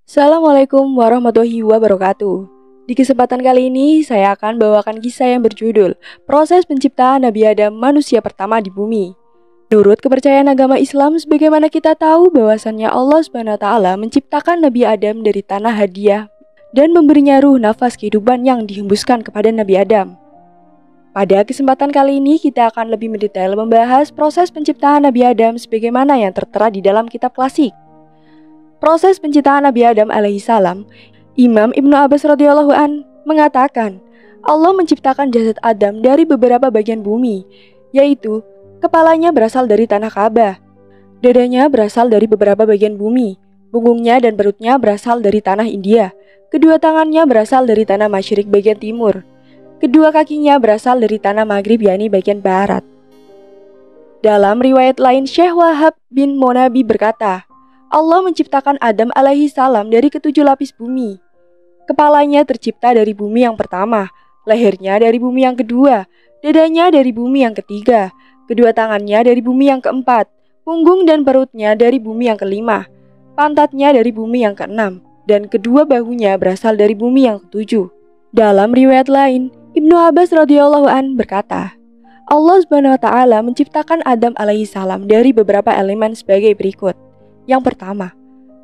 Assalamualaikum warahmatullahi wabarakatuh. Di kesempatan kali ini, saya akan bawakan kisah yang berjudul Proses Penciptaan Nabi Adam Manusia Pertama di Bumi. Menurut kepercayaan agama Islam, sebagaimana kita tahu bahwasannya Allah SWT menciptakan Nabi Adam dari tanah hadiah dan memberinya ruh nafas kehidupan yang dihembuskan kepada Nabi Adam. Pada kesempatan kali ini, kita akan lebih mendetail membahas proses penciptaan Nabi Adam sebagaimana yang tertera di dalam kitab klasik. Proses penciptaan Nabi Adam alaihissalam, Imam Ibnu Abbas radhiyallahu an mengatakan, Allah menciptakan jasad Adam dari beberapa bagian bumi, yaitu kepalanya berasal dari tanah Ka'bah, dadanya berasal dari beberapa bagian bumi, punggungnya dan perutnya berasal dari tanah India, kedua tangannya berasal dari tanah Masyriq bagian timur, kedua kakinya berasal dari tanah Maghrib yakni bagian barat. Dalam riwayat lain, Syekh Wahab bin Monabi berkata, Allah menciptakan Adam alaihi salam dari ketujuh lapis bumi. Kepalanya tercipta dari bumi yang pertama, lehernya dari bumi yang kedua, dadanya dari bumi yang ketiga, kedua tangannya dari bumi yang keempat, punggung dan perutnya dari bumi yang kelima, pantatnya dari bumi yang keenam, dan kedua bahunya berasal dari bumi yang ketujuh. Dalam riwayat lain, Ibnu Abbas radhiyallahu an berkata, Allah Subhanahu wa taala menciptakan Adam alaihi salam dari beberapa elemen sebagai berikut. Yang pertama,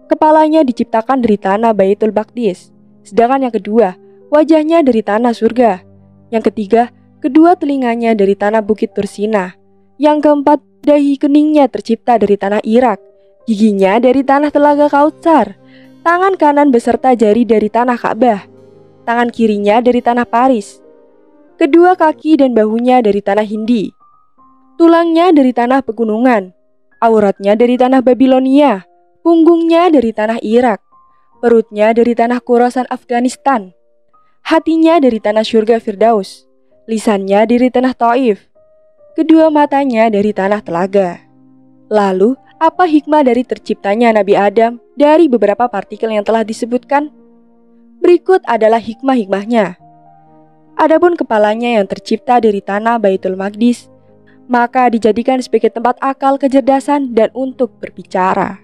kepalanya diciptakan dari tanah Baitul Maqdis, sedangkan yang kedua, wajahnya dari tanah surga. Yang ketiga, kedua telinganya dari tanah Bukit Tursina. Yang keempat, dahi keningnya tercipta dari tanah Irak, giginya dari tanah Telaga Kautsar, tangan kanan beserta jari dari tanah Ka'bah, tangan kirinya dari tanah Paris, kedua kaki dan bahunya dari tanah Hindi, tulangnya dari tanah pegunungan, auratnya dari tanah Babilonia, punggungnya dari tanah Irak, perutnya dari tanah Khurasan Afghanistan, hatinya dari tanah surga Firdaus, lisannya dari tanah Taif, kedua matanya dari tanah Telaga. Lalu, apa hikmah dari terciptanya Nabi Adam dari beberapa partikel yang telah disebutkan? Berikut adalah hikmah-hikmahnya. Adapun kepalanya yang tercipta dari tanah Baitul Maqdis, maka dijadikan sebagai tempat akal kecerdasan dan untuk berbicara.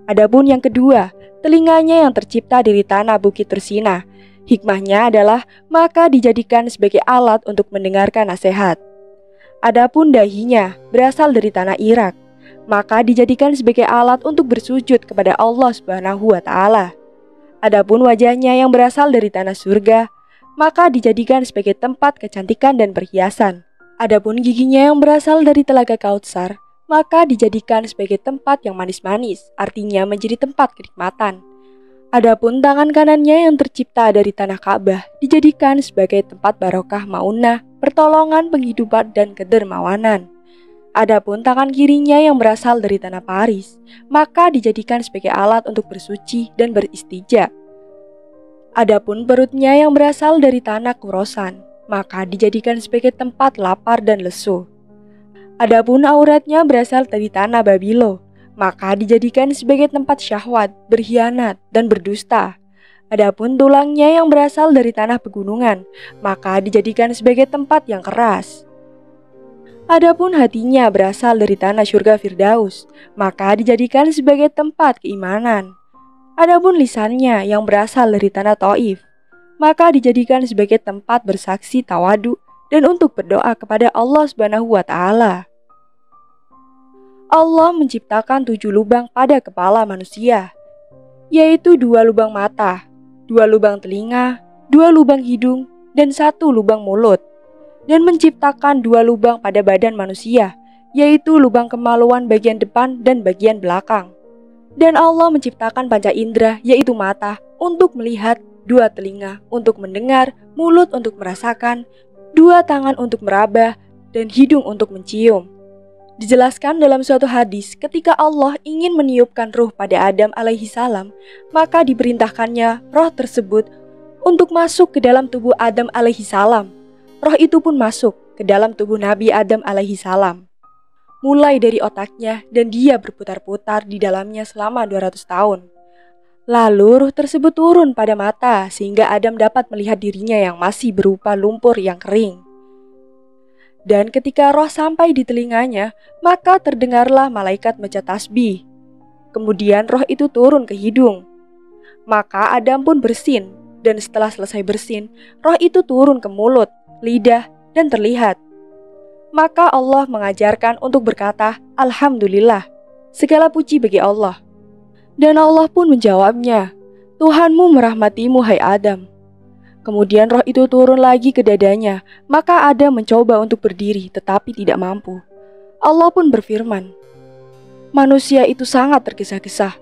Adapun yang kedua, telinganya yang tercipta dari tanah Bukit Tursina, hikmahnya adalah maka dijadikan sebagai alat untuk mendengarkan nasihat. Adapun dahinya berasal dari tanah Irak, maka dijadikan sebagai alat untuk bersujud kepada Allah Subhanahu wa taala. Adapun wajahnya yang berasal dari tanah surga, maka dijadikan sebagai tempat kecantikan dan perhiasan. Adapun giginya yang berasal dari Telaga Kautsar, maka dijadikan sebagai tempat yang manis-manis, artinya menjadi tempat kenikmatan. Adapun tangan kanannya yang tercipta dari tanah Ka'bah dijadikan sebagai tempat barokah maunah, pertolongan, penghidupan, dan kedermawanan. Adapun tangan kirinya yang berasal dari tanah Paris, maka dijadikan sebagai alat untuk bersuci dan beristijab. Adapun perutnya yang berasal dari tanah Khurasan, maka dijadikan sebagai tempat lapar dan lesu. Adapun auratnya berasal dari tanah Babilo, maka dijadikan sebagai tempat syahwat, berkhianat, dan berdusta. Adapun tulangnya yang berasal dari tanah pegunungan, maka dijadikan sebagai tempat yang keras. Adapun hatinya berasal dari tanah surga Firdaus, maka dijadikan sebagai tempat keimanan. Adapun lisannya yang berasal dari tanah Taif, maka dijadikan sebagai tempat bersaksi tawadu dan untuk berdoa kepada Allah Subhanahu wa taala. Allah menciptakan 7 lubang pada kepala manusia, yaitu 2 lubang mata, 2 lubang telinga, 2 lubang hidung, dan 1 lubang mulut, dan menciptakan 2 lubang pada badan manusia, yaitu lubang kemaluan bagian depan dan bagian belakang. Dan Allah menciptakan panca indera, yaitu mata, untuk melihat, 2 telinga untuk mendengar, mulut untuk merasakan, 2 tangan untuk meraba, dan hidung untuk mencium. Dijelaskan dalam suatu hadis, ketika Allah ingin meniupkan ruh pada Adam alaihi salam, maka diperintahkannya roh tersebut untuk masuk ke dalam tubuh Adam alaihi salam. Roh itu pun masuk ke dalam tubuh Nabi Adam alaihi salam, mulai dari otaknya, dan dia berputar-putar di dalamnya selama 200 tahun. Lalu ruh tersebut turun pada mata sehingga Adam dapat melihat dirinya yang masih berupa lumpur yang kering. Dan ketika roh sampai di telinganya, maka terdengarlah malaikat membaca tasbih. Kemudian roh itu turun ke hidung. Maka Adam pun bersin, dan setelah selesai bersin, roh itu turun ke mulut, lidah, dan terlihat. Maka Allah mengajarkan untuk berkata, Alhamdulillah, segala puji bagi Allah. Dan Allah pun menjawabnya, Tuhanmu merahmatimu hai Adam. Kemudian roh itu turun lagi ke dadanya, maka Adam mencoba untuk berdiri tetapi tidak mampu. Allah pun berfirman, manusia itu sangat tergesa-gesa.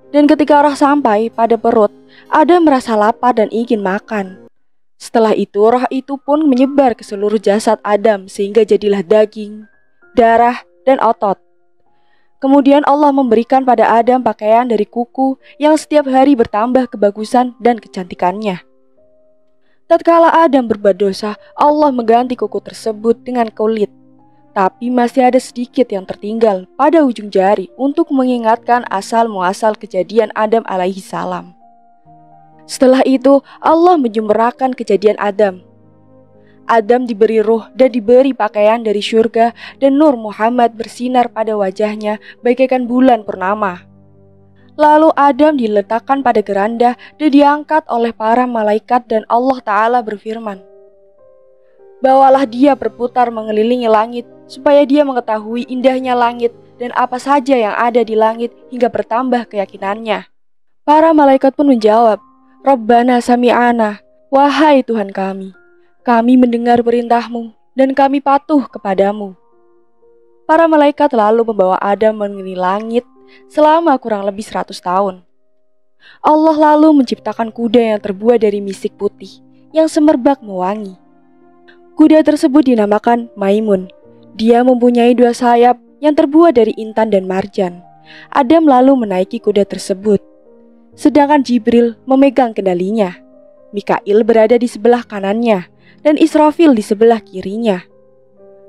Dan ketika roh sampai pada perut, Adam merasa lapar dan ingin makan. Setelah itu roh itu pun menyebar ke seluruh jasad Adam sehingga jadilah daging, darah, dan otot. Kemudian Allah memberikan pada Adam pakaian dari kuku yang setiap hari bertambah kebagusan dan kecantikannya. Tatkala Adam berbuat dosa, Allah mengganti kuku tersebut dengan kulit. Tapi masih ada sedikit yang tertinggal pada ujung jari untuk mengingatkan asal-muasal kejadian Adam alaihi salam. Setelah itu, Allah menyempurnakan kejadian Adam. Adam diberi ruh dan diberi pakaian dari syurga dan nur Muhammad bersinar pada wajahnya bagaikan bulan purnama. Lalu Adam diletakkan pada geranda dan diangkat oleh para malaikat dan Allah Ta'ala berfirman, bawalah dia berputar mengelilingi langit supaya dia mengetahui indahnya langit dan apa saja yang ada di langit hingga bertambah keyakinannya. Para malaikat pun menjawab, Rabbana sami'ana, wahai Tuhan kami mendengar perintahmu dan kami patuh kepadamu. Para malaikat lalu membawa Adam mengelilingi langit selama kurang lebih 100 tahun. Allah lalu menciptakan kuda yang terbuat dari misik putih yang semerbak mewangi. Kuda tersebut dinamakan Maimun. Dia mempunyai 2 sayap yang terbuat dari intan dan marjan. Adam lalu menaiki kuda tersebut, sedangkan Jibril memegang kendalinya. Mikail berada di sebelah kanannya dan Israfil di sebelah kirinya.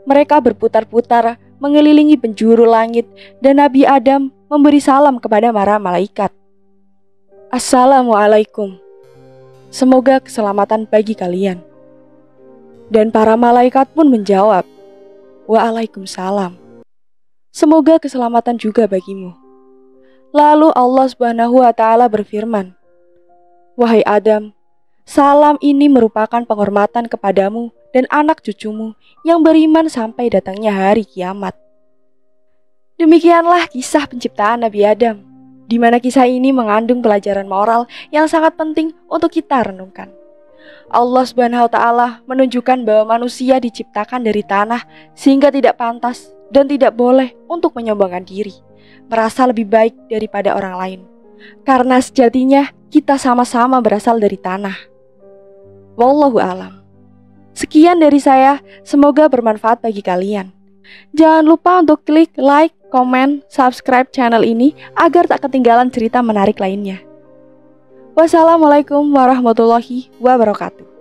Mereka berputar-putar mengelilingi penjuru langit dan Nabi Adam memberi salam kepada para malaikat. Assalamualaikum. Semoga keselamatan bagi kalian. Dan para malaikat pun menjawab, Waalaikumsalam. Semoga keselamatan juga bagimu. Lalu Allah Subhanahu wa Ta'ala berfirman, wahai Adam, salam ini merupakan penghormatan kepadamu dan anak cucumu yang beriman sampai datangnya hari kiamat. Demikianlah kisah penciptaan Nabi Adam, di mana kisah ini mengandung pelajaran moral yang sangat penting untuk kita renungkan. Allah Subhanahu wa Ta'ala menunjukkan bahwa manusia diciptakan dari tanah sehingga tidak pantas dan tidak boleh untuk menyombongkan diri, merasa lebih baik daripada orang lain. Karena sejatinya kita sama-sama berasal dari tanah. Wallahu a'lam. Sekian dari saya, semoga bermanfaat bagi kalian. Jangan lupa untuk klik like, komen, subscribe channel ini agar tak ketinggalan cerita menarik lainnya. Wassalamualaikum warahmatullahi wabarakatuh.